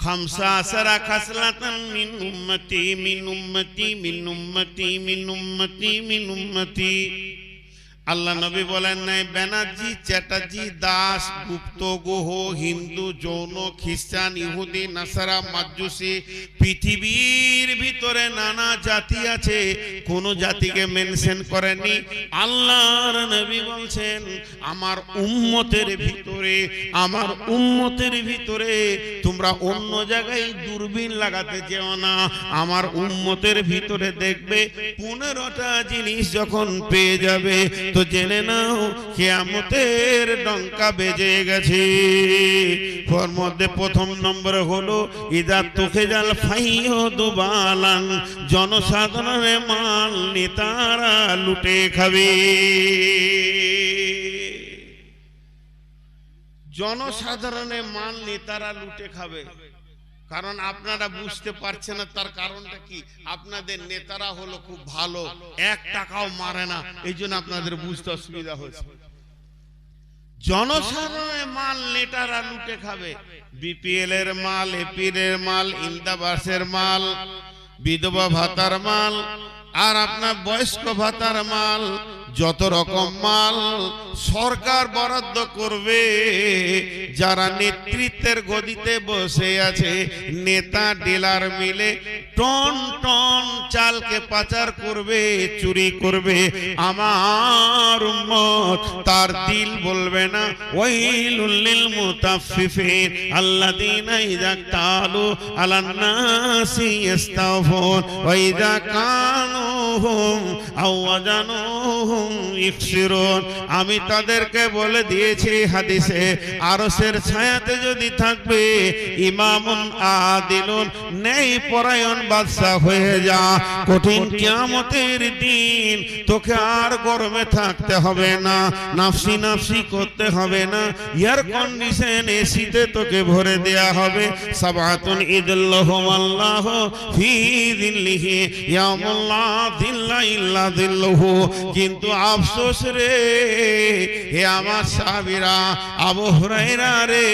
খামসা আসারা খাসলাতান মিন উম্মতি মিন উম্মতি মিন উম্মতি মিন উম্মতি মিন উম্মতি। আল্লাহ নবী বলেন নাই ব্যানার্জি, চ্যাটার্জি, দাস, গুপ্ত, গুহ, হিন্দু, জৈন, খ্রিস্টান, ইহুদি, নাসারা, মাজুসি, পৃথিবীর ভিতরে নানা জাতি আছে, কোন জাতিকে মেনশন করেননি। আল্লাহর নবী বলছেন আমার উম্মতের ভিতরে, আমার উম্মতের ভিতরে তোমরা অন্য জায়গায় দূরবীন লাগাতে যেও না। আমার উম্মতের ভিতরে দেখবে 15টা জিনিস যখন পেয়ে যাবে তো জেনে নাও কিয়ামতের ডঙ্কা বেজে গেছে। ওর মধ্যে প্রথম নম্বর হলো ইদা তুখিজাল ফাইয়ুদু বালান, জনসাধারণের মাল নেতারা লুটে খাবে। জনসাধারণের মাল নেতারা লুটে খাবে। কারণ আপনারা বুঝতে পারছেন না, তার কারণটা কি? আপনাদের নেতারা হলো খুব ভালো, 1 টাকাও মারে না, এই জন্য আপনাদের বুঝতে অসুবিধা হচ্ছে। জনসাধারণের মাল নেতারা লুটে খাবে। বিপিএল এর মাল, এপিএল এর মাল, ইন্দাবাসের মাল, বিধবা ভাতার মাল, আর আপনার বয়স্ক ভাতার মাল, যত রকম মাল সরকার বরাদ্দ করবে। যারা নেতৃত্বের গদিতে বসে আছে, নেতা ডিলার মিলে টন টন চালকে পাচার করবে, চুরি করবে। আমার উম্মত তার দিল বলবে না ওয়াইলুল লিল মুতাফফিফিন আল্লাযীনা ইযা ক্তালু আলান নাসি ইস্তাওফুন ওয়া ইযা কানুহুম আও ওয়াজানুহুম ইখসিরুন। আমি তাদেরকে বলে দিয়েছি হাদিসে, আরশের ছায়াতে যদি থাকবে ইমামুন আদিলুন, ন্যায় পরায়ণ বাদশা হয়ে যা। কঠিন কিয়ামতের দিন তোকে আর গরমে থাকতে হবে না, নাফসি নাফসি করতে হবে না, এয়ার কন্ডিশন এসিতে তোকে ভরে দেয়া হবে। সাবাতুন ইদুল্লাহুম আল্লাহ ফি যিল্লিহি ইয়াউমুল্লা যিল্লা ইল্লা যিল্লুহু। কিন্তু আফসোস রে হে আমার সাহাবীরা, আবু হুরায়রা রে,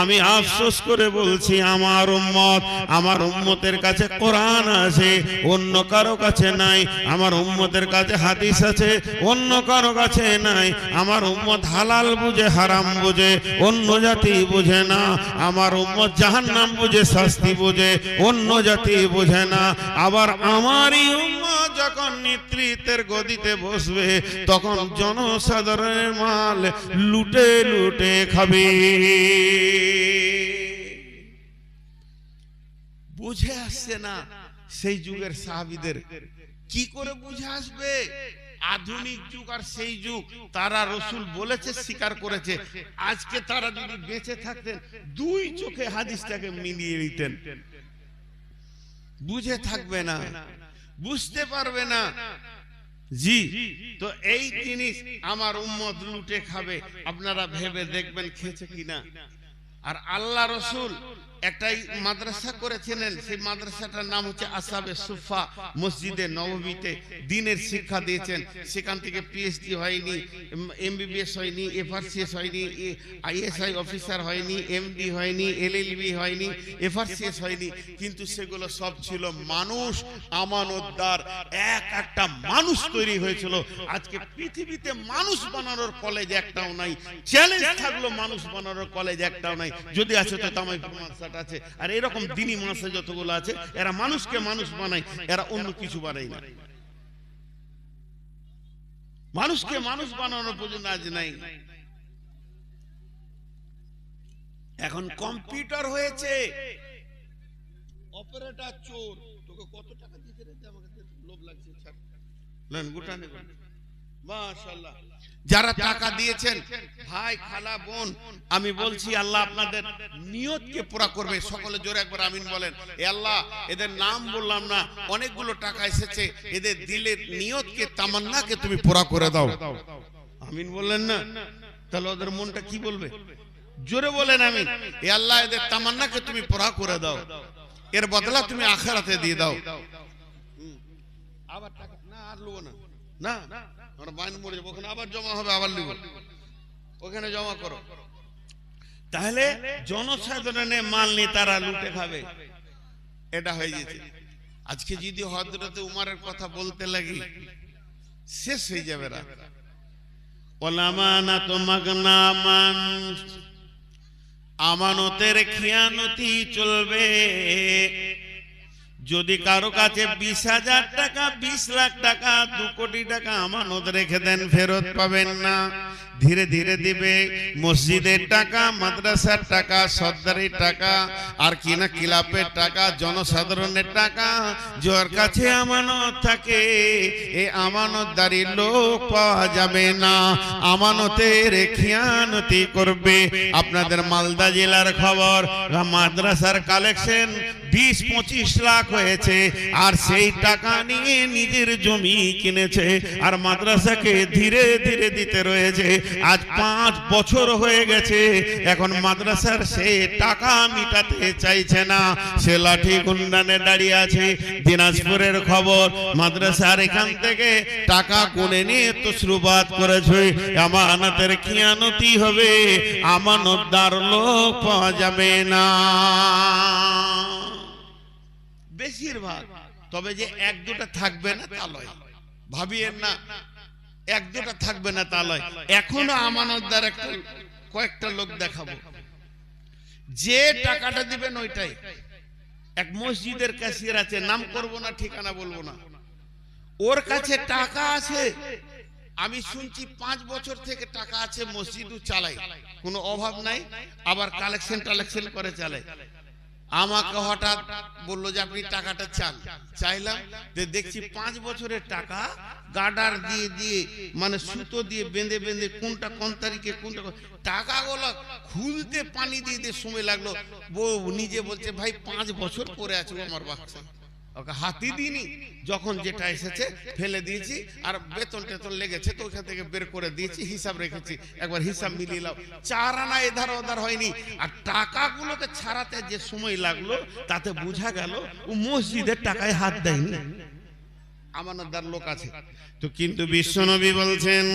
আমি আফসোস করে বলছি আমার উম্মত, আমার উম্মতের কাছে কোরআন আছে, অন্য কারো কাছে নাই। আমার উম্মতের কাছে হাদিস আছে, অন্য কারো কাছে নাই। আমার উম্মত হালাল বুঝে, হারাম বুঝে, অন্য জাতি বুঝে না। আমার উম্মত জাহান্নাম বুঝে, শাস্তি বুঝে, অন্য জাতি বুঝে না। আবার আমারই উম্মত যখন নেতৃত্বের গদিতে বসবে তখন জনসাধারণের মাল লুটে লুটে খাবে। বুঝে আসছে না সেই যুগের সাহাবীদের, কি করে বুঝে আসবে? আধুনিক যুগ আর সেই যুগ, তারা রসুল বলেছে, স্বীকার করেছে। আজকে তারা যদি বেঁচে থাকতেন 2 চোখে হাদিসটাকে মিলিয়ে দিতেন। বুঝে থাকবে না, বুঝতে পারবে না। জি, তো এই জিনিস আমার উম্মত লুটে খাবে। আপনারা ভেবে দেখবেন খেয়েছে কিনা। আর আল্লাহ রসুল একটাই মাদ্রাসা করেছিলেন, সেই মাদ্রাসাটার নাম হচ্ছে আসহাবে সুফা। মসজিদে নববীতে দিনের শিক্ষা দিয়েছেন। সেখান থেকে পিএইচডি হয়নি, এমবিবিএস হয়নি, এফআরসিএস হয়নি, আইএসআই অফিসার হয়নি, এমডি হয়নি, এলএলবি হয়নি, এফআরসিএস হয়নি, কিন্তু সেগুলো সব ছিল মানুষ, আমানতদার। একটা মানুষ তৈরি হয়েছিল। আজকে পৃথিবীতে মানুষ বানানোর কলেজ একটাও নাই। চ্যালেঞ্জ থাকলো মানুষ বানানোর কলেজ একটাও নাই। যদি আছে তো তামাইপুর মাদ্রাসা আছে। আর এরকম দিনী মাদ্রাসা যতগুলো আছে, এরা মানুষকে মানুষ বানায়, এরা অন্য কিছু বানায় না। মানুষকে মানুষ বানানোর পর্যন্ত আজ নাই। এখন কম্পিউটার হয়েছে, অপারেটর চোর। তোকে কত টাকা দিতে রে? আমাকে লোভ লাগছে, ছাড় নেন, গোটা নেবেন। মাশাআল্লাহ, যারা টাকা দিয়েছেন ভাই, খালা, বোন, আমি বলছি আল্লাহ আপনাদের নিয়তকে পুরা করবে। সকলে জোরে একবার আমিন বলেন। এ আল্লাহ, এদের নাম বললাম না, অনেকগুলো টাকা এসেছে, এদের দিলের নিয়তকে, তামান্নাকে তুমি পুরা করে দাও। আমিন বললেন না? তাহলে ওদের মনটা কি বলবে? জোরে বলেন আমিন। এ আল্লাহ, এদের তামান্নাকে তুমি পুরা করে দাও, এর বদলা তুমি আখিরাতে দিয়ে দাও। আবার টাকা না, আর লব না, না আমরা বাইন মরে যাবো, ওখানে আবার জমা হবে, আবার লিব, ওখানে জমা করো। তাহলে জনসাধারণের মাল নিয়ে তারা লুটে খাবে, এটা হয়ে যেতে। আজকে যদি হযরতে উমরের কথা বলতে লাগি শেষ হয়ে যাবে রাত। ওলামানাতু মাগনামান, আমানতের খিয়ানতি চলবে। যদি কারো কাছে 20,000 টাকা, 20 লাখ টাকা, 2 কোটি টাকা আমানত রেখে দেন, ফেরত পাবেন না। ধীরে ধীরে দিবে। মসজিদের টাকা, মাদ্রাসার টাকা, সরকারের টাকা, আর কিনা ক্লাবের টাকা, জনসাধারণের টাকা, যার কাছে আমানত থাকে এই আমানতদারি লোক পাওয়া যাবে না, আমানতের খেয়ানতি করবে। আপনাদের মালদা জেলার খবর, মাদ্রাসার কালেকশন 20-25 লাখ হয়েছে, আর সেই টাকা নিয়ে নিজের জমি কিনেছে আর মাদ্রাসাকে ধীরে ধীরে দিতে রয়েছে। আজ 5 বছর হয়ে গেছে, এখন মাদ্রাসার সে টাকা মিটাতে চাইছে না, সে লাঠি গুন্ডানে দাঁড়িয়ে আছে। দিনাজপুরের খবর, মাদ্রাসার এখান থেকে টাকা গুনে নিয়ে তো শুরুবাত করেছে। আমানতের খিয়ানতি হবে, আমানতদার লোক পাওয়া যাবে না বেশিরভাগ। তবে যে 1-2টা থাকবে না তা লয়, ভাবিয়েন না 1-2টা থাকবে না তা লয়। এখনো আমানতদার কয়েকটা লোক দেখাবো, যে টাকাটা দিবেন ওইটাই। এক মসজিদের ক্যাশিয়ার আছে, নাম করব না, ঠিকানা বলবো না, ওর কাছে টাকা আছে। আমি শুনছি 5 বছর থেকে টাকা আছে, মসজিদও চালাই, কোনো অভাব নাই, আবার কালেকশন করে চালায়। আমাকে হঠাৎ বললো যে আপনি টাকাটা চান। চাইলাম, দেখছি 5 বছরের টাকা গার্ডার দিয়ে দিয়ে, মানে সুতো দিয়ে বেঁধে বেঁধে, কোনটা কোন তারিখে কোনটা, টাকাগুলো খুলতে পানি দিয়ে দিয়ে সময় লাগলো। বউ নিজে বলছে ভাই 5 বছর পরে আছে আমার বাচ্চা, ওকে হাতি দিইনি, যখন যেটা এসেছে ফেলে দিয়েছি, আর বেতন টেতন লেগেছে তো ওখান থেকে বের করে দিয়েছি, হিসাব রেখেছি, একবার হিসাব মিলিয়ে নাও। 4 আনা এধার ওধার হয়নি। আর টাকাগুলোকে ছাড়াতে যে সময় লাগলো তাতে বোঝা গেল ও মসজিদের টাকায় হাত দেয়নি, আমানতদার লোক আছে তো। কিন্তু বিশ্বনবী বলছেন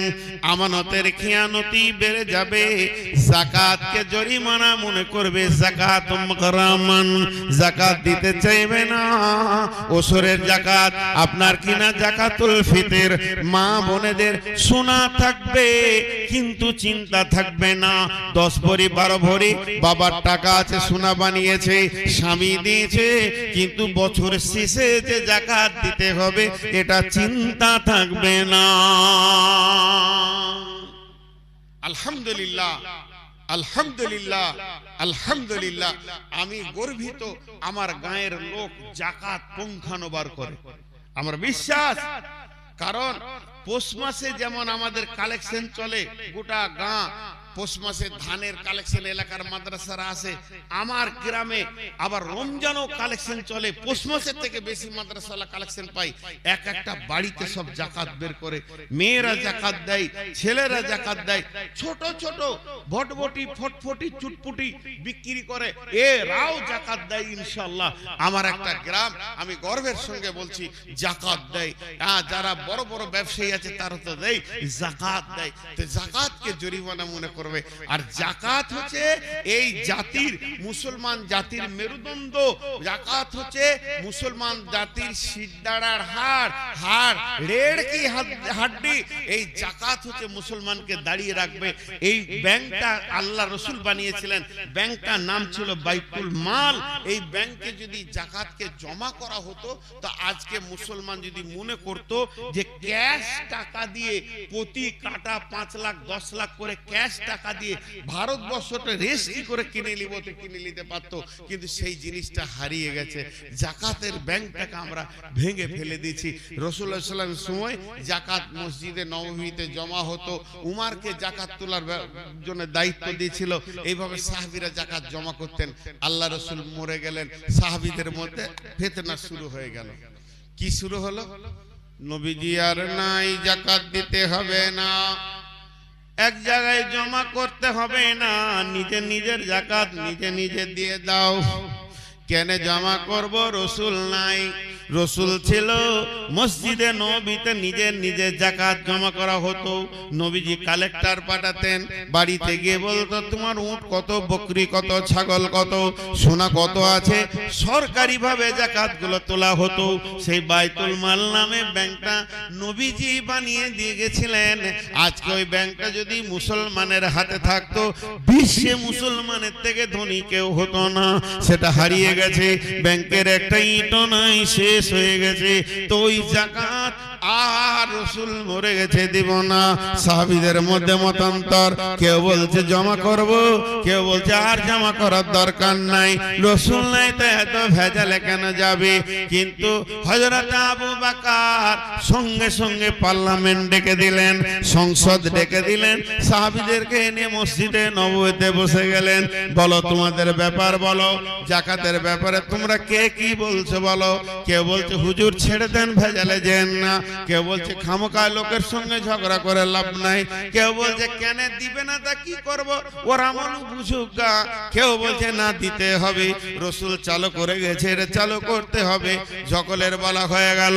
আমানতের খেয়ানতি বেড়ে যাবে, যাকাতকে জরিমানা মনে করবে, যাকাত মুকরামান, যাকাত দিতে চাইবে না। ওসরের যাকাত, আপনার কিনা যাকাতুল ফিতর, মা বোনেদের সোনা থাকবে কিন্তু চিন্তা থাকবে না। 10 ভরি 12 ভরি বাবার টাকা আছে, সোনা বানিয়েছে, স্বামী দিয়েছে, কিন্তু বছর শেষে যে যাকাত দিতে হবে এটা চিন্তা থাকবে না। আলহামদুলিল্লাহ, আলহামদুলিল্লাহ, আলহামদুলিল্লাহ। আমি গর্বিত, আমার গায়ের লোক যাকাত পঙ্খানুবার করে, আমার বিশ্বাস। কারণ পৌষ মাসে যেমন আমাদের কালেকশন চলে, গোটা গাঁ পৌষ মাসে ধানের কালেকশন, এলাকার মাদ্রাসারা আসে, আমার গ্রামে আবার রমজানও কালেকশন চলে, পৌষ মাসের থেকে বেশি মাদ্রাসালা কালেকশন পাই। একটা বাড়িতে সব যাকাত বের করে, মেয়েরা যাকাত দেয়, ছেলেরা যাকাত দেয়, ছোট ছোট ভটভটি ফটফটি চুটপুটি বিক্রি করে, এরাও যাকাত দেয় ইনশাআল্লাহ। আমার একটা গ্রাম, আমি গর্বের সঙ্গে বলছি, যাকাত দেয়। যারা বড় বড় ব্যবসায়ী আছে তারা তো দেয়, যাকাত দেয়। তো যাকাতকে জরিমানা মনে করবে। আর যাকাত হচ্ছে এই জাতির, মুসলমান জাতির মেরুদণ্ড। যাকাত হচ্ছে মুসলমান জাতির সিদ্ধারার হাড় রেড় কি হাড্ডি। এই যাকাত হচ্ছে মুসলমানকে দাঁড়িয়ে রাখবে। এই ব্যাংকটা আল্লাহ রসুল বানিয়েছিলেন, ব্যাংকটার নাম ছিল বাইতুল মাল। এই ব্যাংকে যদি যাকাতকে জমা করা হতো, তো আজকে মুসলমান যদি মনে করত যে ক্যাশ টাকা দিয়ে প্রতি কাটা 5 লাখ 10 লাখ করে ক্যাশ টাকা দিয়ে ভারতবর্ষটা রেস্টি করে কিনে নিতে পারতো, কিন্তু সেই জিনিসটা হারিয়ে গেছে। যাকাতের ব্যাংকটাকে আমরা ভেঙে ফেলে দিয়েছি। রাসূলুল্লাহ সাল্লাল্লাহু আলাইহি ওয়াসাল্লামের সময় যাকাত মসজিদে নববীতে জমা হতো, উমারকে যাকাত তোলার জন্য দায়িত্ব দিয়েছিল। এইভাবে সাহাবীরা যাকাত জমা করতেন। আল্লাহ রাসূল মরে গেলেন, সাহাবীদের মধ্যে ফিতনা শুরু হয়ে গেল। কি শুরু হলো? নবীজি আর নাই, যাকাত দিতে হবে না, এক জায়গায় জমা করতে হবে না, নিজের যাকাত নিজে দিয়ে দাও। কেন জমা করব? রসুল নাই। রসুল ছিল মসজিদে নবীতে নিজের নিজের জাকাত জমা করা হতো। নবীজি কালেক্টর পাঠাতেন, বাড়িতে গিয়ে বলতো তোমার উট কত, বকরি কত, ছাগল কত, সোনা কত আছে। সরকারি ভাবে জাকাত গুলো তোলা হতো। সেই বাইতুল মাল নামে ব্যাংকটা নবীজি বানিয়ে দিয়ে গেছিলেন। আজকে ওই ব্যাংকটা যদি মুসলমানের হাতে থাকতো, বিশ্বে মুসলমানের থেকে ধনী কেউ হতো না। সেটা হারিয়ে গেছে, ব্যাংকের একটা ইটও নাই, শেষ হয়ে গেছে। তো ওই জাকাত আর রসুল মরে গেছে, দিব না। সাহাবীদের মধ্যে মতান্তর, কেউ বলছে জমা করব, কেউ বলছে আর জমা করার দরকার নাই, রসুল নাই তো এত ভেজালে কেন যাবে। কিন্তু হযরত আবু বকর সঙ্গে সঙ্গে পার্লামেন্ট ডেকে দিলেন, সংসদ ডেকে দিলেন, সাহাবীদেরকে এনে মসজিদে নববীতে বসে গেলেন। বলো তোমাদের ব্যাপার, বলো জাকাতের ব্যাপারে তোমরা কে কি বলছো বলো। কেউ বলছে হুজুর ছেড়ে দেন, ভেজালে যেন না। কেউ বলছে খামোকা লোকের সঙ্গে ঝগড়া করে লাভ নাই। কেউ বলছে কেন দিবে না, তা কি করব, ওর আমল বুঝুক গা। কেউ বলছে না দিতে হবে, রসুল চালু করে গেছে, এটা চালু করতে হবে। সকলের বলা হয়ে গেল,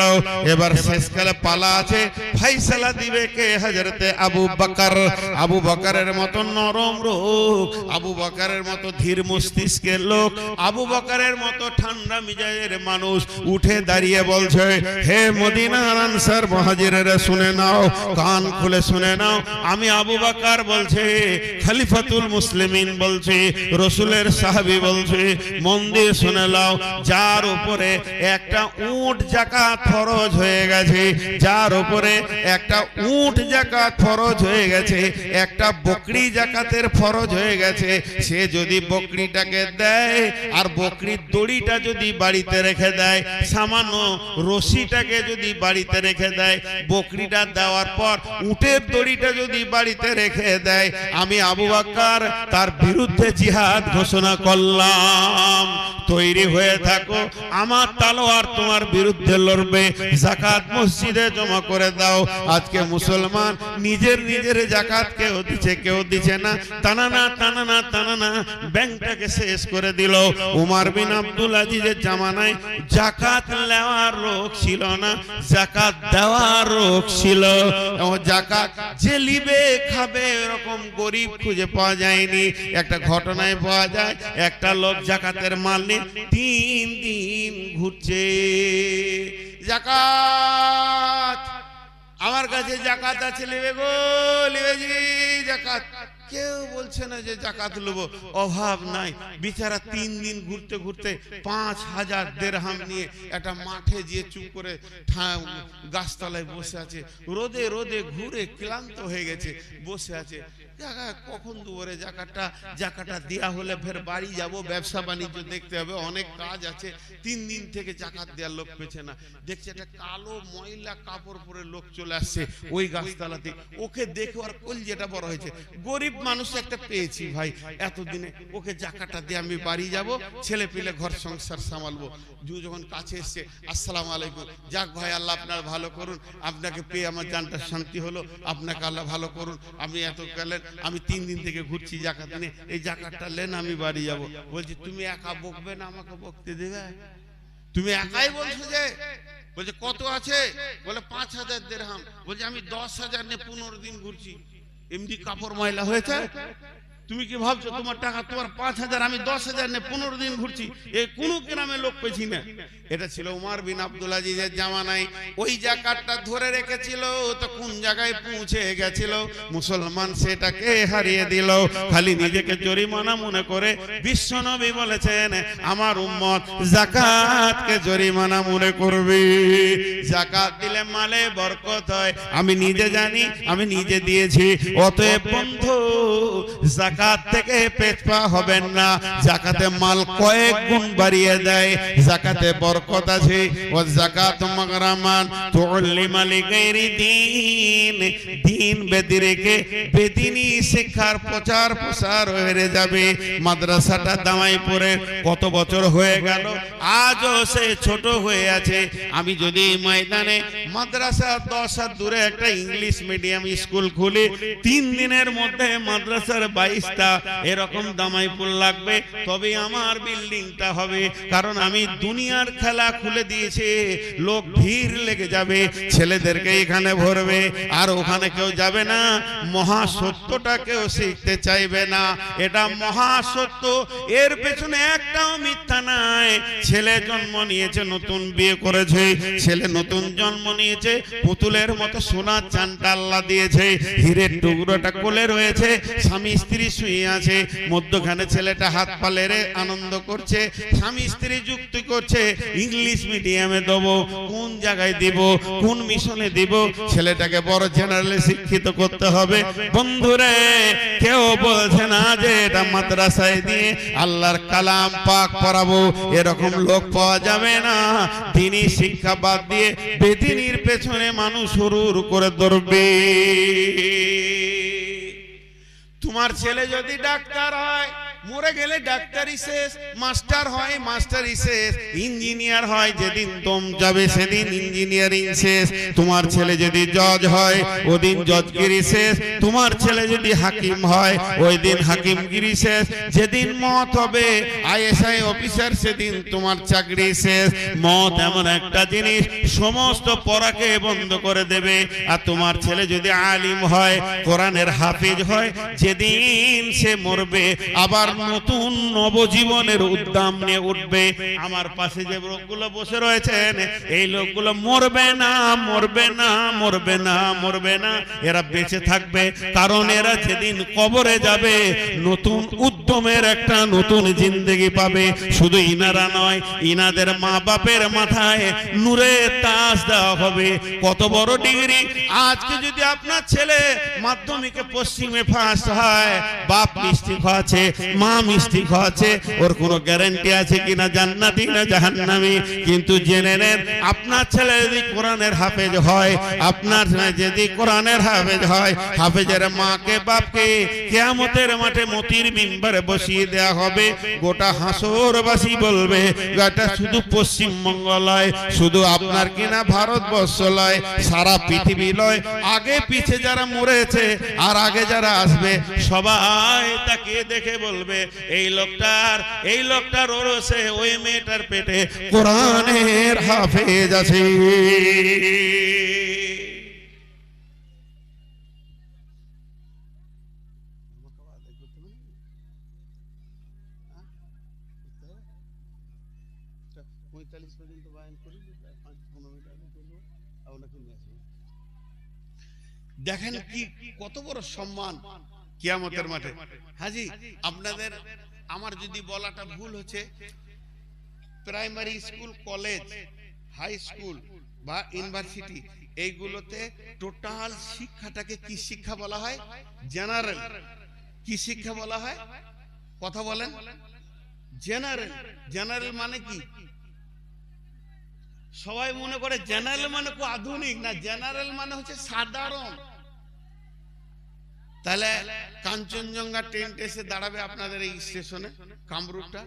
এবার শেষকালে পালা আছে, ফাইসালা দিবে কে? হযরতে আবু বকর। আবু বকরের মতো নরম রূপ, আবু বকরের মতো ধীর মস্তিষ্কের লোক, আবু বকরের মতো ঠান্ডা মিজাজের মানুষ উঠে দাঁড়িয়ে বলছে, হে মদিনার আনসার মুহাজিরেরা শুনে নাও, কান খুলে শুনে নাও। আমি আবু বকর বলছে, খলিফাতুল মুসলিমিন বলছে, রসুলের সাহাবী বলছে, মন দিয়ে শুনে নাও। যার উপরে একটা উট জাকাত ফরজ হয়ে গেছে, যার উপরে একটা উট জাকাত ফরজ হয়ে গেছে, একটা বকরি জাকাতের ফরজ হয়ে গেছে, সে যদি বকরিটাকে দেয় আর বকরির দড়িটা যদি বাড়িতে রেখে দেয়, সামান্য রশিটাকে যদি বাড়িতে রেখে দেয়, বকরিটা দেওয়ার পর উটের দড়িটা যদি বাড়িতে রেখে দেয়, আমি আবু বকর তার বিরুদ্ধে জিহাদ ঘোষণা করলাম। তৈরি হয়ে থাকো, আমার তলোয়ার তোমার বিরুদ্ধে লড়বে। জাকাত মসজিদে জমা করে দাও। আজকে মুসলমান নিজের নিজের জাকাত কেউ দিচ্ছে, কেউ দিচ্ছে না। টানানা টানানা টানানা ব্যাংকটাকে শেষ করে দিল। উমর বিন আব্দুল আজিজের জামানায় জাকাত নেওয়ার লোক ছিল না, জাকাত দেওয়ার লোক ছিল। জাকাত যে লিবে খাবে এরকম গরিব খুঁজে পাওয়া যায়নি। একটা ঘটনায় পাওয়া যায়, একটা লোক জাকাতের মাল নিয়ে 3 দিন ঘুরছে। জাকাত আমার কাছে জাকাত আছে, নেবে গো, নেবে জি জাকাত। কেউ বলছে না যে জাকাত নেবো, অভাব নাই। বিচারা 3 দিন ঘুরতে ঘুরতে 5000 দিরহাম নিয়ে একটা মাঠে গিয়ে চুপ করে গাছতলায় বসে আছে। রোদে রোদে ঘুরে ক্লান্ত হয়ে গেছে, বসে আছে। কখন দুপুরে জাকাতটা দেয়া হলে ফের বাড়ি যাব, ব্যবসা বাণিজ্য দেখতে হবে, অনেক কাজ আছে। 3 দিন থেকে জাকাত দেওয়ার লোক পেছে না। দেখছে একটা কালো ময়লা কাপড় পরে লোক চলে আসছে ওই গাছতলাতে। ওকে দেখে আর কলজেটা বড় হয়েছে, গরিব মানুষ একটা পেয়েছি ভাই, এতদিনে ওকে জাকাতটা দিয়ে আমি বাড়ি যাব, ছেলে পেলে ঘর সংসার সামালবো। যখন কাছে এসছে, আসসালামু আলাইকুম। যাক ভাই, আল্লাহ আপনার ভালো করুন, আপনাকে পেয়ে আমার জানটা শান্তি হলো, আপনাকে আল্লাহ ভালো করুন। আপনি এত গেলেন, আমি 3 দিন থেকে ঘুরছি জাকাত নিয়ে, এই জাকাতটা নেন, আমি বাড়ি যাব। বলছি তুমি একা বকবে না, আমাকে বকতে দেবে? তুমি একাই বলছো যে? বলছে কত আছে? বলে 5000 দিরহাম। বলছে আমি 10,000 নিয়ে 15 দিন ঘুরছি, এমনি কাপড় ময়লা হয়েছে? তুমি কি ভাবছো তোমার টাকা তোমার 5000, আমি 10,000 নিয়ে 15 দিন ঘুরছি? এই কোন গ্রামে লোক পেয়েছি না। এটা ছিল উমর বিন আব্দুল আজিজের জামানায়। ওই জাকাতটা ধরে রেখেছিল, তো কোন জায়গায় পৌঁছে গেছিল, মুসলমান সেটাকে হারিয়ে দিল। খালি নিজেকে জরিমানা মনে করে বিশ্বনবী বলেছেন, আমার উম্মত জাকাতকে জরিমানা মনে করবে। জাকাত দিলে মালে বরকত হয়, আমি নিজে জানি, আমি নিজে দিয়েছি। অতএব বন্ধু, জাকাত থেকে পেছপা হবেন না। জাকাতে মাল কয়েক গুণ বাড়িয়ে দেয়, জাকাতে বরকত আছে। ও যাকাত মাগরামান তুল্লিমা লিগাইরি দ্বীন, দ্বীন বেদি রেখে বেদিনী শিক্ষার প্রচার প্রসার হয়ে যাবে। মাদ্রাসাটা দামাইপুরে কত বছর হয়ে গেল, আজও সে ছোট হয়ে আছে। আমি যদি ময়দানে মাদ্রাসা 10 হাত দূরে একটা ইংলিশ মিডিয়াম স্কুল খুলি, 3 দিনের মধ্যে মাদ্রাসার 22 22টা এরকম দামাইপুর লাগবে, তবে আমার বিল্ডিংটা হবে। কারণ আমি দুনিয়ার খেলা খুলে দিয়েছি, লোক ভিড় লেগে যাবে, ছেলেদেরকে এখানে ভরবে, আর ওখানে কেউ যাবে না, মহাসত্যটা কেউ শিখতে চাইবে না। এটা মহাসত্য, এর পেছনে একটাও মিথ্যা নাই। ছেলে জন্ম নিয়েছে, নতুন বিয়ে করেছে, ছেলে নতুন জন্ম নিয়েছে, পুতুলের মতো সোনার চানটা আল্লাহ দিয়েছে, হীরের টুকরোটা কোলে রয়েছে, স্বামী স্ত্রী শুয়ে আছে, মধ্যখানে ছেলেটা হাত পা লেড়ে আনন্দ করছে, স্বামী স্ত্রী যুক্তি করছে ইংলিশ মিডিয়ামে দেবো, কোন জায়গায় দিব, কোন মিশনে দিব, ছেলেটাকে বড় জেনারেলে শিক্ষিত করতে হবে। বন্ধুরে, কেউ বলছে না যে এটা মাদ্রাসায় দিয়ে আল্লাহর কালাম পাক পড়াবো, এরকম লোক পাওয়া যাবে না। দিনী শিক্ষা বাদ দিয়ে বেদিনীর পেছনে মানুষ শুরু করে দৌড়বে। তোমার ছেলে যদি ডাক্তার হয়, মরে গেলে ডাক্তারি শেষ, মাস্টার হয় মাস্টারি শেষ, ইঞ্জিনিয়ার হয় যেদিন দম যাবে সেদিন ইঞ্জিনিয়ারিং শেষ। তোমার ছেলে যদি জজ হয় ওদিন জজগিরি শেষ, তোমার ছেলে যদি হাকিম হয় ওই দিন হাকিমগিরি শেষ, যেদিন মত হবে আইএসআই অফিসার সেদিন তোমার চাকরি শেষ। মত এমন একটা জিনিস সমস্ত পড়াকে বন্ধ করে দেবে। আর তোমার ছেলে যদি আলিম হয়, কোরআনের হাফিজ হয়, যেদিন সে মরবে আবার নতুন নবজীবনের উদ্যম নিয়ে উঠবে। আমার পাশে যে লোকগুলো বসে রয়েছেন, এই লোকগুলো মরবে না, মরবে না, মরবে না, মরবে না, এরা বেঁচে থাকবে। কারণ এরা যেদিন কবরে যাবে নতুন উদ্যমের একটা নতুন জিন্দেগি পাবে। শুধু ইনারা নয়, ইনাদের মা বাপের মাথায় নূরের তাজ দেওয়া হবে। কত বড় ডিগ্রি! আজকে যদি আপনার ছেলে মাধ্যমিকে পশ্চিমে ফার্স্ট হয়, বাপ মিষ্টি খাওয়াচ্ছে, মা মিষ্টি খাওয়াচ্ছে, ওর কোনো গ্যারান্টি আছে কিনা জান্নাতি না জাহান্নামী? কিন্তু জেনে নেন, আপনার ছেলে যদি কোরআনের হাফেজ হয়, আপনার যদি কোরআনের হাফেজ হয়, হাফেজের মাকে বাপকে কিয়ামতের মাঠে মতির মিম্বরে বসিয়ে দেয়া হবে। গোটা হাসরবাসী বলবে এটা শুধু পশ্চিমবঙ্গ লয়, শুধু আপনার কিনা ভারতবর্ষ লয়, সারা পৃথিবী লয়। আগে পিছে যারা মরেছে আর আগে যারা আসবে সবাই তাকে দেখে বলবে এই লোকটার ওরসে ওই মেয়েটার পেটে কোরআনের হাফেজ আছে। দেখেন কি কত বড় সম্মান কিয়ামতের মাঠে। হাজি, আপনাদের আমার যদি বলাটা ভুল হচ্ছে, primary school, college, high school বা ইউনিভার্সিটি, এইগুলোতে টোটাল শিক্ষাটাকে কি শিক্ষা বলা হয়? জেনারেল। কি শিক্ষা বলা হয়? কথা বলেন। জেনারেল। জেনারেল মানে কি? সবাই মনে করে জেনারেল মানে খুব আধুনিক, না, জেনারেল মানে হচ্ছে সাধারণ। তাহলে কাঞ্চনজঙ্ঘা ট্রেন এসে দাঁড়াবে আপনাদের এই স্টেশনে, কামরূপটা,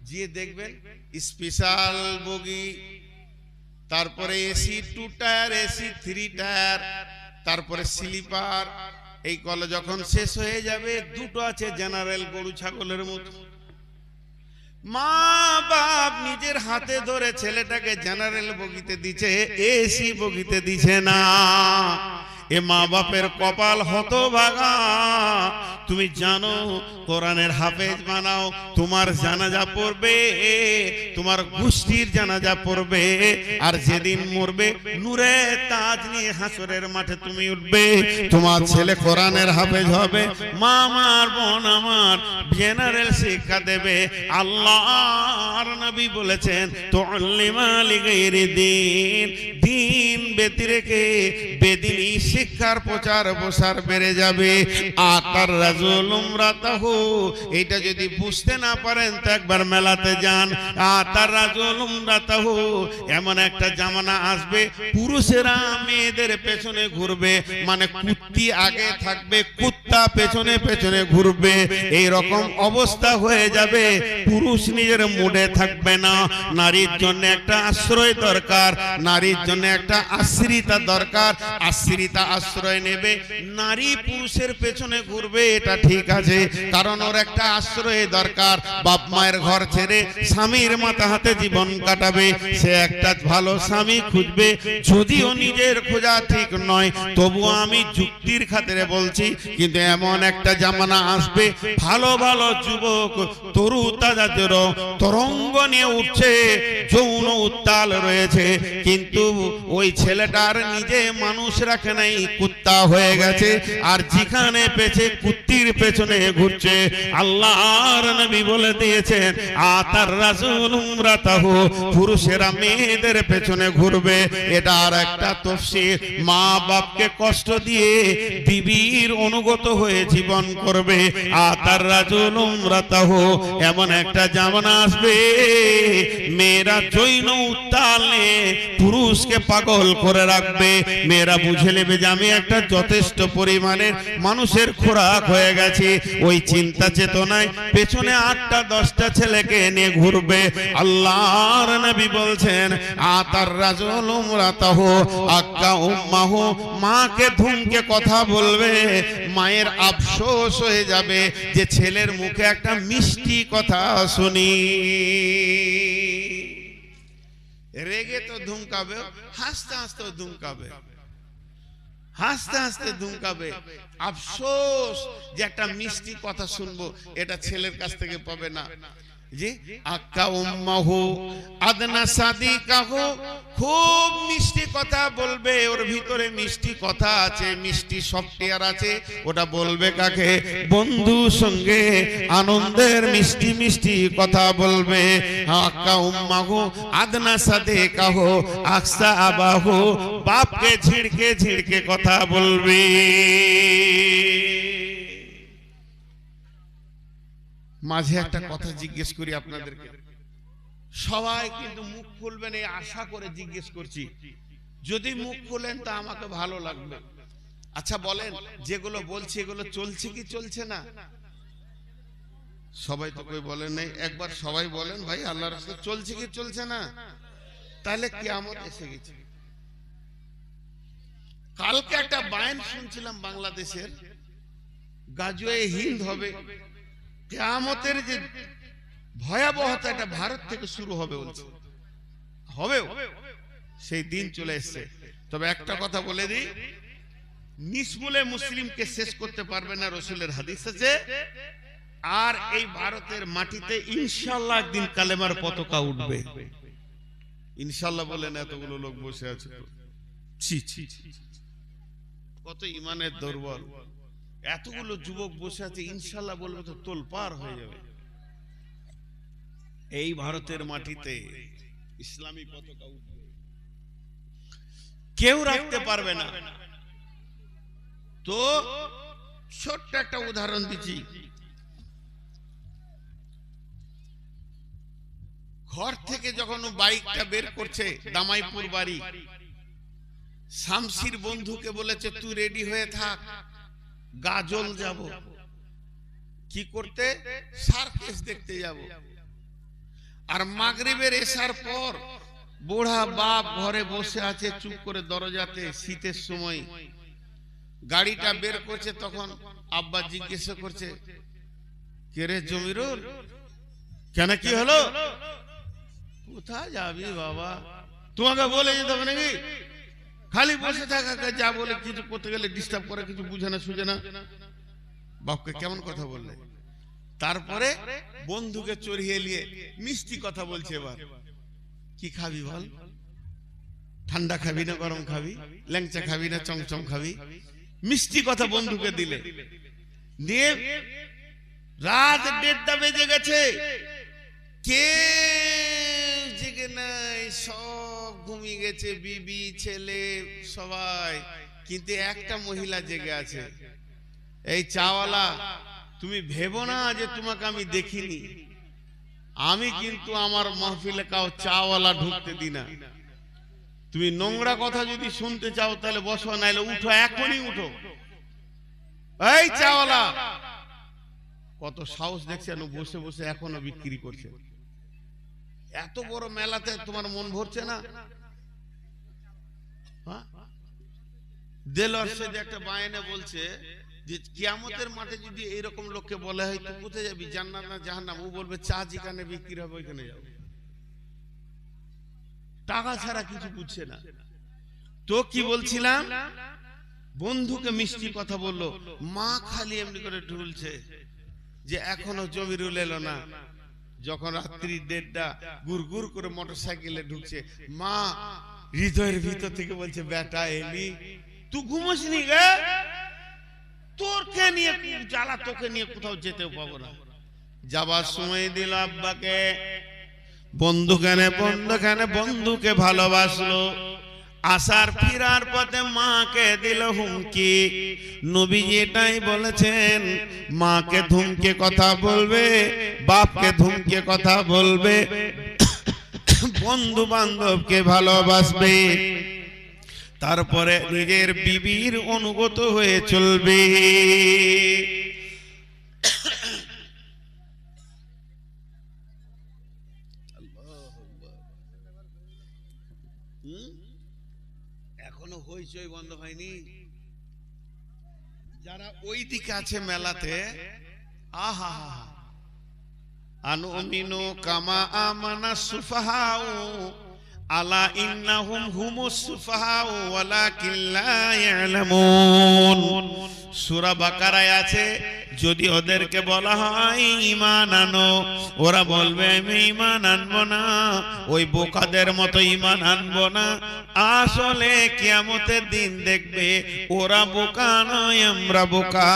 গিয়ে দেখবেন স্পেশাল বগি, তারপরে এসি 2 টায়ার, এসি 3 টায়ার, তারপরে স্লিপার। এই কলে যখন শেষ হয়ে যাবে, দুটো আছে জেনারেল, গরু ছাগলের মতো। মা বাপ নিজের হাতে ধরে ছেলেটাকে জেনারেল বগিতে দিচ্ছে, এসি বগিতে দিছে না। এ মা বাপের কপাল হতভাগা। তুমি জানো কোরআনের হাফেজ বানাও, তোমার জানাজা পড়বে, তোমার গোষ্ঠীর জানাজা পড়বে, আর যেদিন মরবে নূরে তাজ নিয়ে হাসরের মাঠে তুমি উঠবে। তোমার ছেলে কোরআনের হাফেজ হবে, মা আমার, বোন আমার জেনারেল শিক্ষা দেবে। আল্লাহর নবী বলেছেন, তুআল্লিমা লিগাইরি দ্বীন, দ্বীন ব্যতিরেকে বেদিনী শিক্ষার প্রচার প্রসার বেড়ে যাবে। আতার রাজুল উমরাতাহু, এটা যদি বুঝতে না পারেন তো একবার মেলাতে যান। আতার রাজুল উমরাতাহু, এমন একটা জামানা আসবে পুরুষেরা মেয়েদের পেছনে ঘুরবে, মানে কুত্তি আগে থাকবে, কুত্তা পেছনে পেছনে ঘুরবে। এই রকম অবস্থা হয়ে যাবে, পুরুষ নিজের মুডে থাকবে না। নারীর জন্য একটা আশ্রয় দরকার, নারীর জন্য একটা আশ্রিতা দরকার, আশ্রিতা আশ্রয় নেবে, নারী পুরুষের পেছনে ঘুরবে এটা ঠিক আছে, কারণ ওর একটা আশ্রয় দরকার। বাপ মায়ের ঘর ছেড়ে স্বামীর মাথা হাতে জীবন কাটাবে, সে একটা ভালো স্বামী খুঁজবে। যদিও নিজের খোঁজা ঠিক নয়, তবুও আমি যুক্তির খাতিরে বলছি, কিন্তু এমন একটা জামানা আসবে, ভালো ভালো যুবক তরু তাজাদের তরঙ্গ নিয়ে উঠছে, যৌন উত্তাল রয়েছে, কিন্তু ওই ছেলেটার নিজে মানুষ রাখে নাই, কুত্তা হয়ে গেছে, আর যেখানে পেছে কুত্তির পেছনে ঘুরছে। আল্লাহর নবী বলে দিয়েছেন, আতার রাসূল উমরাতাহু, পুরুষেরা মেয়েদের পেছনে ঘুরবে। এটা আর একটা তাফসীর, মা বাপকে কষ্ট দিয়ে বিবির অনুগত হয়ে জীবন করবে। আতার রাসূল উমরাতাহু, এমন একটা জামানা আসবে, মেয়েরা যৌন উত্তালে পুরুষকে পাগল করে রাখবে। মেয়েরা বুঝে নেবে যে আমি একটা যথেষ্ট পরিমাণের মানুষের খোরাক হয়ে গেছি, ওই চিন্তা চেতনায় পেছনে 8টা 10টা ছেলেকে নিয়ে ঘুরবে। আল্লাহর নবী বলছেন, আতার রাজুল উমরাতাহু আক্কা উম্মাহু, মাকে ধুমকে কথা বলবে, মায়ের আফসোস হয়ে যাবে যে ছেলের মুখে একটা মিষ্টি কথা শুনি। রেগে তো ধুমকাবে, হাসতে হাসতে ধুমকাবে, হাসতে হাসতে ধুমকাবে। আফসোস যে একটা মিষ্টি কথা শুনবো, এটা ছেলের কাছ থেকে পাবে না। জি, আক্কা উম্মাহু আদনা সাদিকাহু, খুব মিষ্টি কথা বলবে, ওর ভিতরে মিষ্টি কথা আছে, মিষ্টি সফটওয়্যার আছে, ওটা বলবে কাকে? বন্ধুর সঙ্গে আনন্দের মিষ্টি মিষ্টি কথা বলবে। আক্কা উম্মাহু আদনা সাদিকাহু আকসা আবাহু, বাপকে ঝিড়কে ঝিড়কে কথা বলবে। মাঝে একটা কথা জিজ্ঞেস করি আপনাদেরকে, সবাই কিন্তু মুখ খুলবেন এই আশা করে জিজ্ঞেস করছি, যদি মুখ খুলেন তা আমাকে ভালো লাগবে। আচ্ছা বলেন, যেগুলো বলছি এগুলো চলছে কি চলছে না? সবাই তো কই বলেন নাই, একবার সবাই বলেন ভাই আল্লাহর রাস্তায় চলছে কি চলছে না? তাহলে কিয়ামত এসে গেছে। কালকে একটা বায়ান শুনছিলাম বাংলাদেশের, গাজওয়ে হিন্দ হবে, কিয়ামতের যে ভয়াবহতা এটা ভারত থেকে শুরু হবে বলছে, হবেও, সেই দিন চলে এসেছে। তবে একটা কথা বলে দিই, নিসমুলে মুসলিমকে শেষ করতে পারবে না, রাসূলের হাদিস আছে। আর এই ভারতের মাটিতে ইনশাআল্লাহ একদিন কালেমার পতাকা উঠবে। ইনশাআল্লাহ বলেন, এতগুলো লোক বসে আছে, ছি ছি, কত ইমানের দুর্বল, এতগুলো যুবক বসে আছে, ইনশাআল্লাহ বলবে তো তোলপাড় হয়ে যাবে। এই ভারতের মাটিতে ইসলামী পতাকা উঠবে, কেউ রাখতে পারবে না। তো ছোট্ট একটা উদাহরণ দিচ্ছি, ঘর থেকে যখন বাইকটা বের করছে, দামাইপুর বাড়ি, শামসির বন্ধুকে বলেছে তুই রেডি হয়ে থাক, গাজল যাব। কি করতে? সার্কাস দেখতে যাব। আর মাগরিবের এশার পর বুড়া বাপ ঘরে বসে আছে চুপ করে দরজাতে, শীতের সময় গাড়িটা বের করছে, তখন আব্বা জিজ্ঞেস করছে, কে রে জমিরুল, কেন কি হলো? কোথায় যাবি বাবা? তোমাকে বলে যেতে হবে নাকি? খালি বসে থাকা, যা বলে কিছু করতে গেলে ডিস্টার্ব করে, কিছু বুঝে না সুঝে না। বাপকে কেমন কথা বললে? তারপরে বন্ধুকে চড়িয়ে নিয়ে মিষ্টি কথা বলছে। এবার কি খাবি বল? ঠান্ডা খাবি না গরম খাবি? ল্যাংচা খাবি না চমচম খাবি? মিষ্টি কথা বন্ধুকে দিলে, দিয়ে রাত 1:30 বেজে গেছে, কে জেগে নাই, সব ঘুমিয়ে গেছে, বিবি ছেলে সবাই, কিন্তু একটা মহিলা জেগে আছে। এই চাওয়ালা, তুমি ভেবো না যে তোমাকে আমি দেখিনি, আমি কিন্তু আমার মাহফিলে কাউ চাওয়ালা ঢুকতে দিই না। তুমি নোংরা কথা যদি শুনতে চাও তাহলে বসো, নাইলে উঠো, এখনই উঠো। এই চাওয়ালা, কত সাহস দেখছেন, বসে বসে এখনো বিক্রি করছে। এত বড় মেলাতে তোমার মন ভরছে না? দেলোয়ার সাইদি একটা বায়ানে বলছে যে কিয়ামতের মাঠে যদি এইরকম লোককে বলা হয় তুই কোথায় যাবি, জান্নাত না জাহান্নাম, ও বলবে চা যেখানে বিক্রি হবে ওইখানে যাবো, টাকা ছাড়া কিছু বুঝছে না। তো কি বলছিলাম, বন্ধুকে মিষ্টি কথা বললো, মা খালি এমনি করে ঢুলছে যে এখনো জমিরুল এলো না। যখন রাত্রি 1:30 গুড় গুড় করে মোটরসাইকেলে ঢুকছে, মা হৃদয়ের ভিতর থেকে বলছে বেটা এলি, তুই ঘুমোসনি গে, তোরকে নিয়ে জ্বালা, তোকে নিয়ে কোথাও যেতেও পাবো না। যাবার সময় দিল আব্বাকে, বন্ধুকে ভালোবাসলো। আসার ফিরার পথে মাকে দিল হুমকি। নবীজি এটাই বলেছেন, মাকে ধুমকে কথা বলবে, বাপকে ধুমকে কথা বলবে, বন্ধু বান্ধবকে ভালোবাসবে, তারপরে নিজের বিবির অনুগত হয়ে চলবে। এখনো হইচই বন্ধ হয়নি। যারা ওই দিকে আছে মেলাতে, আহা আনুমিনু কামা আমানা সুফাহাউ আলা ইন্নাহুম হুমুস সুফাহাউ ওয়ালাকিন লা ইয়ালামুন। সূরা বাকারায় আছে, যদি ওদেরকে বলা হয় ঈমান আনো, ওরা বলবে আমি ঈমান আনবো না, ওই বোকাদের মতো ঈমান আনবো না। আসলে কিয়ামতের দিন দেখবে ওরা বোকা নয়, আমরা বোকা।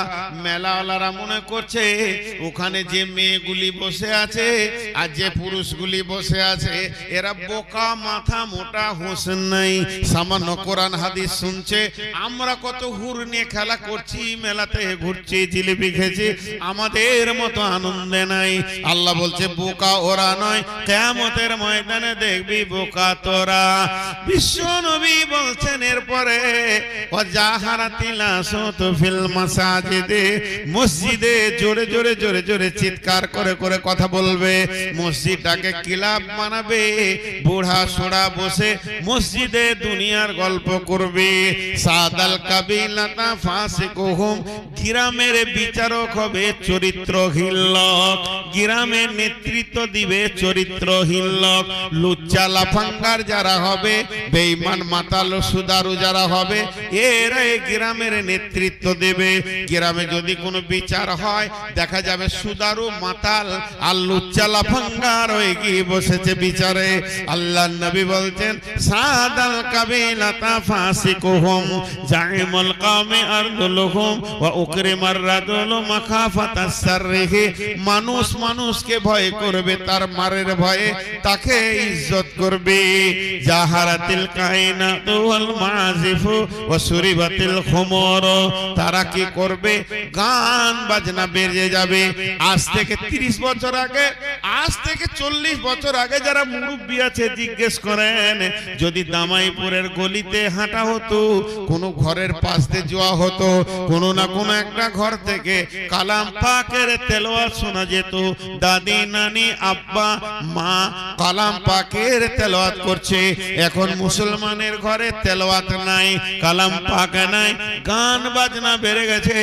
মেলাওয়ালারা মনে করছে ওখানে যে মেয়েগুলি বসে আছে আর যে পুরুষগুলি বসে আছে এরা বোকা, মাথা মোটা, হোশ নাই, সামান্য কোরআন হাদিস শুনছে। আমরা কত হুর নিয়ে খেলা করছি, মেলাতে ঘুরছি, জিলিপি খেয়েছি, আমাদের মতো আনন্দে নাই। আল্লাহ বলছে বোকা ওরা নয়, কিয়ামতের ময়দানে দেখবি বোকা তোরা। বিশ্ব নবী বলছেন এরপরে, ওয়াজাহারাতিল আসওয়াতু ফিল মাসাজিদে, মসজিদে জোরে জোরে জোরে জোরে চিৎকার করে করে কথা বলবে, মসজিদটাকে ক্লাব বানাবে, বুড়া সোড়া বসে মসজিদে দুনিয়ার গল্প করবে। সাদাল কাবিলাতা ফাসিকুহুম, গ্রামের বিচারক হবে চরিত্রহীন লোক, গ্রামের নেতৃত্ব দিবে চরিত্রহীন লোক। লুচ্চা লাফাঙ্গার যারা হবে, বেঈমান মাতাল সুদারু যারা হবে, এরা এই গ্রামের নেতৃত্ব দেবে। গ্রামে যদি কোনো বিচার হয় দেখা যাবে সুদারু মাতাল আর লুচ্চা লাফাঙ্গার হয়ে গিয়ে বসেছে বিচারে। আল্লাহ নবী বলছেন সাদাল কাবিলাতা ফাসিকুহুম জাইমুল কওমি আরদুলুহুম ওয়া উকরিমার রাজুলু মাখাফাতাস সাররিহি, মানুষ মানুষকে ভয় করবে, তার মারের ভয়ে তাকে ইজ্জত করবে। জাহারাতিল কায়নাতু ওয়াল মাযিফু ওয়া সুরিবাতিল খুমুর, তারা কি করবে, গান বাজনা বেজে যাবে। আজ থেকে 30 বছর আগে, আজ থেকে 40 বছর আগে যারা মুরব্বী আছে জিজ্ঞেস করেন, যদি দামাইপুরের গলিতে হাঁটা হতো, কোনো ঘরের পাশ দিয়ে যাওয়া হতো, কোনো না কোনো একটা ঘর থেকে কালাম পাকের তেলাওয়াত শোনা যেত। দাদি নানি আব্বা মা কালাম পাকের তেলাওয়াত করছে। এখন মুসলমানের ঘরে তেলাওয়াত নাই, কালাম পাক নাই, গান বাজনা বেড়ে গেছে,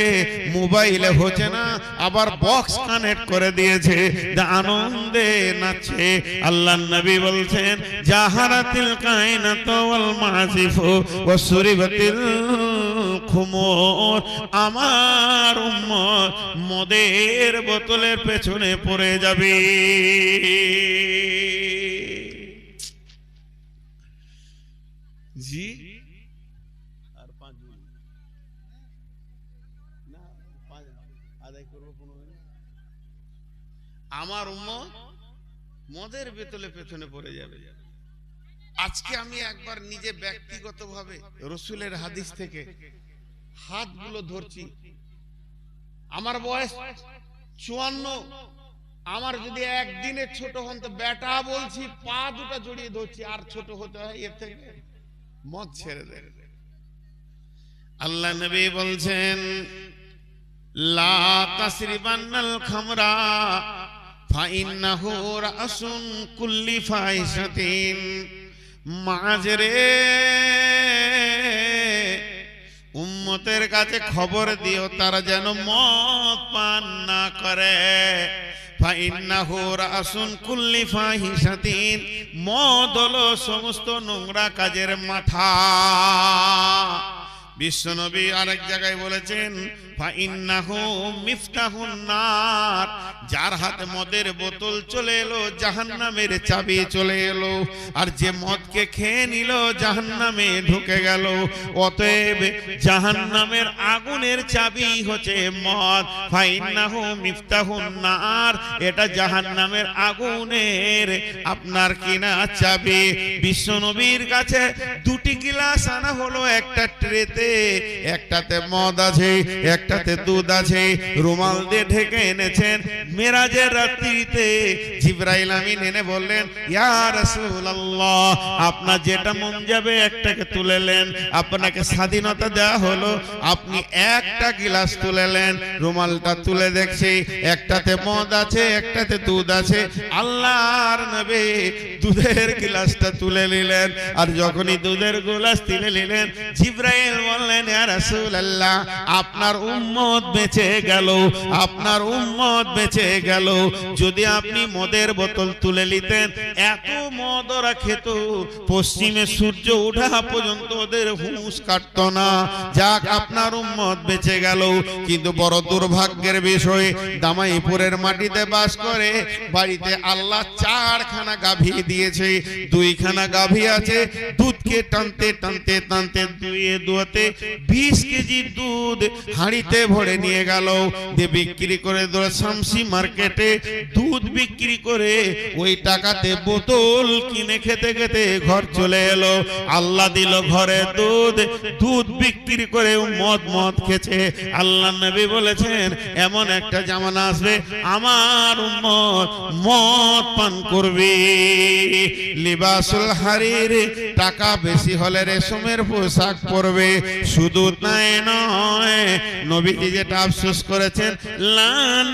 মোবাইলে হচ্ছে না, আবার বক্স কানেক্ট করে দিয়েছে, আনন্দে নাচে। আল্লাহ নবী বলছেন জাহারাতিল কায়নাতু ওয়াল মাযিফু ওয়া সুরিবাতিল খুমুর, আমার উম্মত মদের বোতলের পেছনে পড়ে যাবে। জি আর 5 মিনিট না, 5 আদায় করব। আমার উম্মত মদের বোতলের পেছনে পড়ে যাবে। আজকে আমি একবার নিজে ব্যক্তিগতভাবে রাসূলের হাদিস থেকে হাতগুলো ধরছি। আমার বয়স 54, আমার যদি একদিনে ছোট হন তো বেটা বলছি, পা দুটো জড়িয়ে ধরছি, আর ছোট হতে হয় এর থেকে, মদ ছেড়ে দেন। আল্লাহ নবী বলছেন লা তাসরিবান্নাল খামরা ফাইন্নাহু রাসুন কুল্লি ফাহিশাতিন। মাঝরে উম্মতের কাছে খবর দিও তারা যেন মদ পান না করে। ফাইন্নাহু রাসুন কুল্লি ফাহিশাতিন, মদ হলো সমস্ত নোংরা কাজের মাথা। বিশ্বনবী আরেক জায়গায় বলেছেন ফাইন্নাহু মিফতাহুন নার, যার হাতে মদের বোতল চলে এলো জাহান্নামের চাবি চলে এলো, আর যে মদকে খেয়ে নিল জাহান্নামে ঢুকে গেল। অতএব জাহান্নামের আগুনের চাবি হচ্ছে মদ। ফাইন্নাহু মিফতাহুন নার, এটা জাহান্নামের আগুনের আপনার কিনা চাবি। বিশ্বনবীর কাছে দুটি গিলাস আনা হলো, একটা ট্রেতে, একটাতে মদ আছে, একটাতে দুধ আছে, রুমাল দিয়ে ঢেকে এনেছেন। মেরাজের রাত্রিতে জিবরাইল আমিন এনে বললেন, ইয়া রাসূলুল্লাহ, আপনার যেটা মন যাবে একটাকে তুলেলেন, আপনাকে স্বাধীনতা দেওয়া হলো, আপনি একটা গিলাস তুলেলেন। রুমালটা তুলে দেখছি একটাতে মদ আছে, একটাতে দুধ আছে। আল্লাহর নবী দুধের গিলাসটা তুলে নিলেন, আর যখনই দুধের গিলাস তুলে নিলেন, জিবরাইল বললেন, ইয়া রাসূলুল্লাহ, আপনার উম্মত বেঁচে গেল, আপনার উম্মত বেঁচে গেল। যদি আপনি মদের বোতল তুলে নিতেন, এত মদ ওরা খেত, পশ্চিমে সূর্য ওঠা পর্যন্ত ওদের হুঁশ কাটত না। যাক, আপনার উম্মত বেঁচে গেল। কিন্তু বড় দুর্ভাগ্যের বিষয়, দামাইপুরের মাটিতে বাস করে, বাড়িতে আল্লাহ 4খানা গাভী দিয়েছে, 2খানা গাভী আছে। দুধকে টানতে টানতে টানতে দুয়াতে 20 কেজি দুধ হাঁড়িতে ভরে নিয়ে গেল, দিয়ে বিক্রি করে দিল শামসি মার্কেটে। দুধ বিক্রি করে ওই টাকাতে বোতল কিনে খেতে খেতে ঘর চলে এলো। আল্লাহ দিল ঘরে দুধ, দুধ বিক্রি করে মদ খেছে। আল্লাহ নবী বলেছেন, এমন একটা জামানা আসবে আমার উম্মত মদ পান করবে। লিবাসুল হারির, টাকা বেশি হলে রেশমের পোশাক পরবে। শুধু তাই নয়, নবীজি যেটা আফসোস করেছেন, লান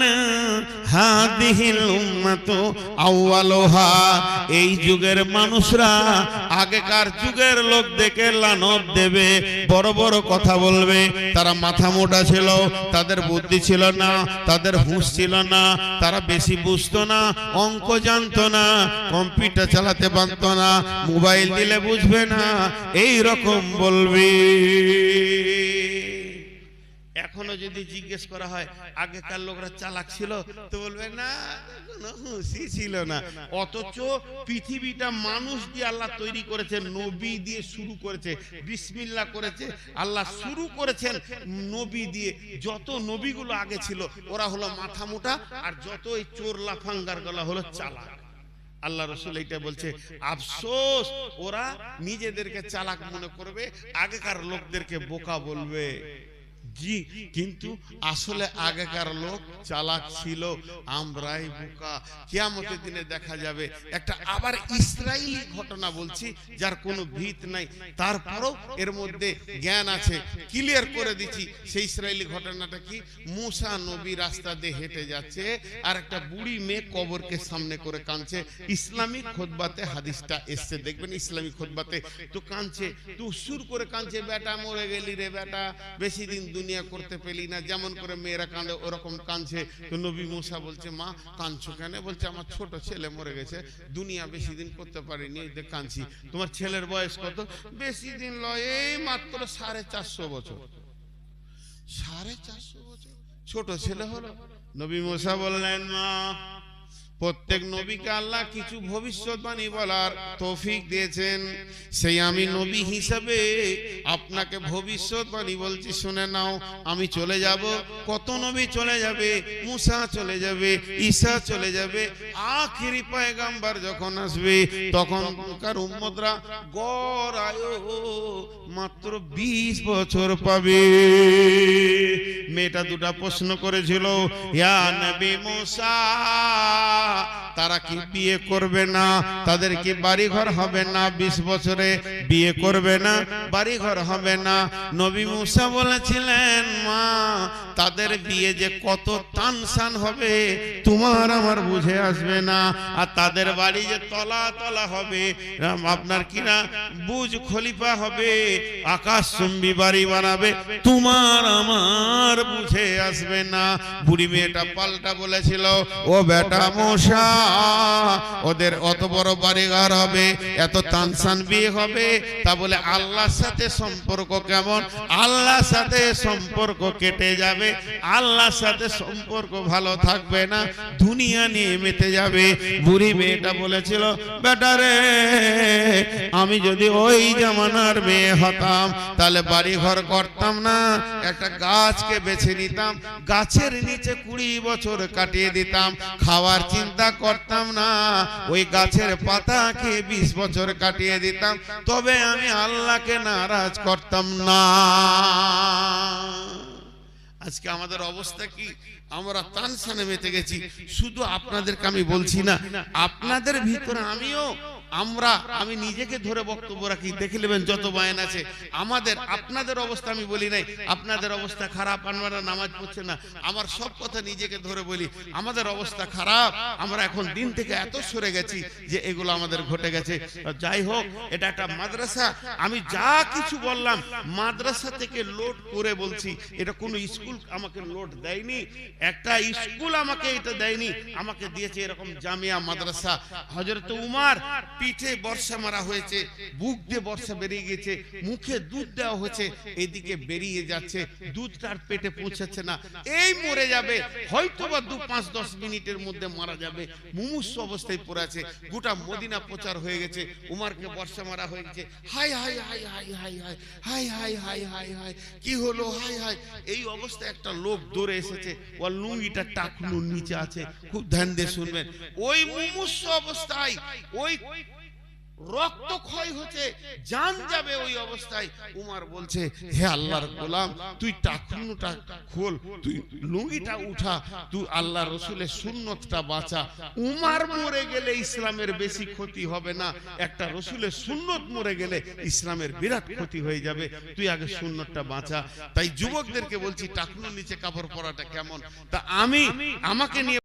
হাদিহিল উম্মাতু আউয়ালুহা, এই যুগের মানুষরা আগেকার যুগের লোক দেখে লানত দেবে, বড় বড় কথা বলবে। তারা মাথা মোটা ছিল, তাদের বুদ্ধি ছিল না, তাদের হুঁশ ছিল না, তারা বেশি বুঝতো না, অঙ্ক জানতো না, কম্পিউটার চালাতে পারতো না, মোবাইল দিলে বুঝবে না, এই রকম বলবে। এখনো যদি জিজ্ঞেস করা হয় আগেকার লোকরা চালাক ছিল, তো বলবে না, কোনো হুঁশই ছিল না। অথচ পৃথিবীটা মানুষ দিয়ে আল্লাহ তৈরি করেছে, নবী দিয়ে শুরু করেছে, বিসমিল্লাহ করেছে আল্লাহ, শুরু করেছেন নবী দিয়ে। যত নবীগুলো আগে ছিল ওরা হলো মাথা মোটা, আর যত এই চোর লাফাঙ্গার গলা হলো চালাক। আল্লাহ রসুল এইটা বলছে, আফসোস ওরা নিজেদেরকে চালাক মনে করবে, আগেকার লোকদেরকে বোকা বলবে। জি, কিন্তু আসলে আগেকার লোক চালাক ছিল, আমরাই বোকা। কিয়ামতের দিনে দেখা যাবে। একটা আবার ইসরাইলি ঘটনা বলছি, যার কোনো ভিত নাই, তারপরও এর মধ্যে জ্ঞান আছে, ক্লিয়ার করে দিচ্ছি। সেই ইসরাইলি ঘটনাটা কি, মুসা নবী রাস্তা দিয়ে হেঁটে যাচ্ছে, আর একটা বুড়ি মেয়ে কবরকে সামনে করে কাঁদছে। ইসলামিক খুতবাতে হাদিসটা এসছে, দেখবেন ইসলামিক খুতবাতে তো কাঁদছে, তো সুর করে কাঁদছে, বেটা মরে গেলি রে বেটা, বেশি দিন দুনিয়া করতে পেলি না, যেমন করে মেয়েরা কাঁদে ওরকম কাঁদছে। তো নবী মুসা বলছে, মা কাঁদছো কেন? বলছে, আমার ছোট ছেলে মরে গেছে, দুনিয়া বেশি দিন করতে পারিনি, এই দেখ কাঁদছি। তোমার ছেলের বয়স কত? বেশি দিন লয়, এই মাত্র 450 বছর। 450 বছর ছোট ছেলে হলো। নবী মুসা বললেন, মা, প্রত্যেক নবীকে আল্লাহ কিছু ভবিষ্যৎবাণী বলার তৌফিক দিয়েছেন, সেই আমি নবী হিসাবে আপনাকে ভবিষ্যৎবাণী বলছি, শুনে নাও। আমি চলে যাব, কত নবী চলে যাবে, মুসা চলে যাবে, ঈসা চলে যাবে, আখিরি পয়গাম্বার যখন আসবে তখনকার উম্মতরা গড় আয়ু মাত্র 20 বছর পাবে। মেয়েটা দুটা প্রশ্ন করেছিল, ইয়া নবী মুসা, তারা কি বিয়ে করবে না? তাদের কি বাড়ি ঘর হবে না? 20 বছরে বিয়ে করবে না, বাড়ি ঘর হবে না। নবী মুসা বলেছিলেন, মা তাদের বিয়ে যে কত তানসান হবে তোমার আমার বুঝে আসবে না। আর তাদের বাড়ি যে তলা তলা হবে, আপনার কিনা বুর্জ খলিফা হবে, আকাশচুম্বী বাড়ি বানাবে, তোমার আমার বুঝে আসবে না। বুড়ি মেয়েটা পাল্টা বলেছিল, ও বেটা মশা, ওদের অত বড় বাড়িঘর হবে, এত তানসান বিয়ে হবে, তা বলে আল্লাহর সাথে সম্পর্ক কেমন? আল্লাহর সাথে সম্পর্ক কেটে যাবে, আল্লাহর সাথে সম্পর্ক ভালো থাকবে না, দুনিয়া নিয়ে মেতে যাবে। বুড়ি মেয়েটা বলেছিল, বেটা রে, আমি যদি ওই জামানার মেয়ে হতাম তাহলে বাড়ি ঘর করতাম না, একটা গাছকে বেছে নিতাম, গাছের নিচে 20 বছর কাটিয়ে দিতাম, খাওয়ার চিন্তা করতাম না, ওই গাছের পাতা খেয়ে 20 বছর কাটিয়ে দিতাম, তবে আমি আল্লাহকে নারাজ করতাম না। আজকে আমাদের অবস্থা কি? আমরা তানসানে মেতে গেছি। শুধু আপনাদেরকে আমি বলছি না, আপনাদের ভিতরে আমি নিজেকে ধরে বক্তব্য রাখি, দেখে নেবেন যত বয়ান আছে। আপনাদের অবস্থা আমি বলি নাই, আপনাদের অবস্থা খারাপ, আপনারা নামাজ পড়ছেন না, আমার সব কথা নিজেকে ধরে বলি। আমাদের অবস্থা খারাপ, আমরা এখন দিন থেকে এত সরে গেছি যে এগুলো আমাদের ঘটে গেছে। যাই হোক, এটা একটা মাদ্রাসা, আমি যা কিছু বললাম মাদ্রাসা থেকে লোড করে বলছি, এটা কোনো স্কুল আমাকে লোড দেয়নি, একটা স্কুল আমাকে এটা দেয়নি, আমাকে দিয়েছে এরকম জামিয়া মাদ্রাসা। হযরত উমর পিঠে বর্ষা মারা হয়েছে, বুক দিয়ে বর্ষা বেরিয়ে গেছে, মুখে দুধ দেওয়া হয়েছে, এদিকে বেরিয়ে যাচ্ছে, দুধটার পেটে পৌঁছাচ্ছে না, এই মরে যাবে, হয়তোবা 2-5-10 মিনিটের মধ্যে মারা যাবে, মুমূর্ষ অবস্থায় পড়ে আছে। গোটা মদিনা প্রচার হয়ে গেছে, উমরকে বর্ষা মারা হয়ে গেছে, high high high high high high high high high high high, কি হলো, হাই হাই। এই অবস্থায় একটা লোক দৌড়ে এসেছে, ওর লুঙ্গিটা টাকনুর নিচে আছে, খুব ধ্যান দিয়ে শুনবেন। ওই মুমূর্ষ অবস্থায়, ওই রক্ত ক্ষয় হচ্ছে, জান যাবে, ওই অবস্থায় উমর বলছে, হে আল্লাহর গোলাম, তুই টাকনুটা খোল, তুই লুঙ্গিটা উঠা, তুই আল্লাহ রসুলের সুন্নতটা বাঁচা। উমর মরে গেলে ইসলামের বেশি ক্ষতি হবে না, একটা রসুলের সুন্নত মরে গেলে ইসলামের বিরাট ক্ষতি হয়ে যাবে, তুই আগে সুন্নতটা বাঁচা। তাই যুবকদেরকে বলছি, টাকনুর নিচে কাপড় পরাটা কেমন? তা আমাকে নিয়ে